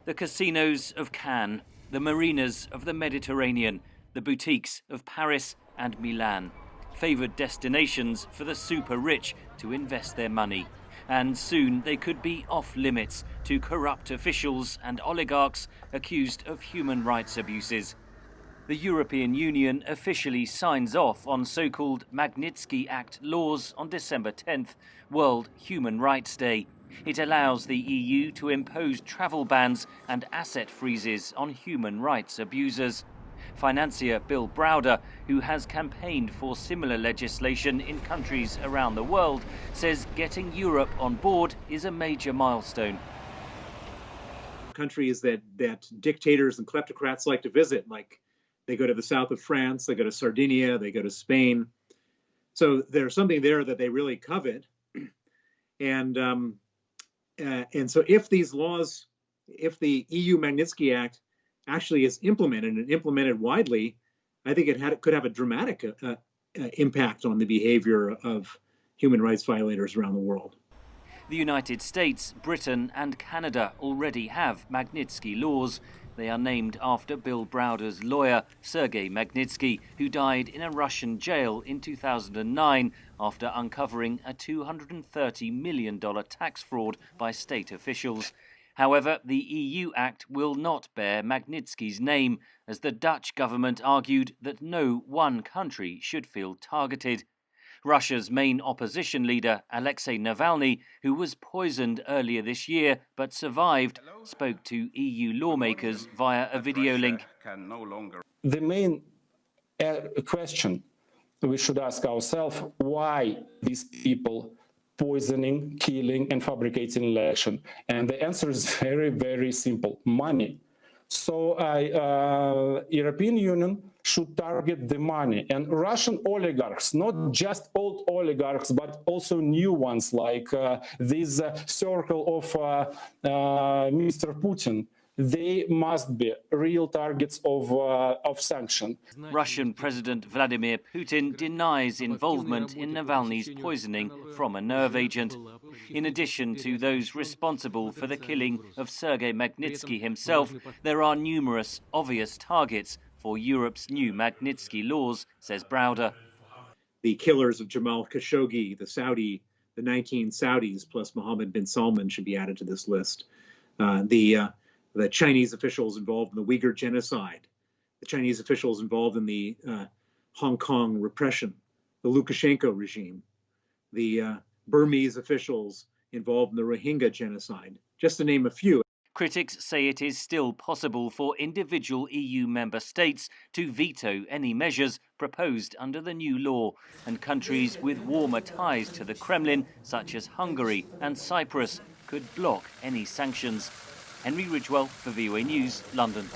The casinos of Cannes, the marinas of the Mediterranean, the boutiques of Paris and Milan. Favoured destinations for the super rich to invest their money. And soon they could be off limits to corrupt officials and oligarchs accused of human rights abuses. The European Union officially signs off on so-called Magnitsky Act laws on December 10th, World Human Rights Day. It allows the EU to impose travel bans and asset freezes on human rights abusers. Financier Bill Browder, who has campaigned for similar legislation in countries around the world, says getting Europe on board is a major milestone. Countries that dictators and kleptocrats like to visit, like they go to the south of France, they go to Sardinia, they go to Spain. So there's something there that they really covet. And so if these laws, if the EU Magnitsky Act actually is implemented and implemented widely, I think it could have a dramatic impact on the behavior of human rights violators around the world. The United States, Britain and Canada already have Magnitsky laws. They are named after Bill Browder's lawyer, Sergei Magnitsky, who died in a Russian jail in 2009 after uncovering a $230 million tax fraud by state officials. However, the EU Act will not bear Magnitsky's name, as the Dutch government argued that no one country should feel targeted. Russia's main opposition leader, Alexei Navalny, who was poisoned earlier this year but survived, spoke to EU lawmakers via a video link. The main question we should ask ourselves, why these people poisoning, killing and fabricating election? And the answer is very, very simple: money. So European Union should target the money, and Russian oligarchs, not just old oligarchs, but also new ones like this circle of Mr. Putin. They must be real targets of sanction. Russian President Vladimir Putin denies involvement in Navalny's poisoning from a nerve agent. In addition to those responsible for the killing of Sergei Magnitsky himself, there are numerous obvious targets for Europe's new Magnitsky laws, says Browder. The killers of Jamal Khashoggi, the 19 Saudis plus Mohammed bin Salman should be added to this list. The Chinese officials involved in the Uyghur genocide, the Chinese officials involved in the Hong Kong repression, the Lukashenko regime, the Burmese officials involved in the Rohingya genocide, just to name a few. Critics say it is still possible for individual EU member states to veto any measures proposed under the new law, and countries with warmer ties to the Kremlin, such as Hungary and Cyprus, could block any sanctions. Henry Ridgewell for VOA News, London.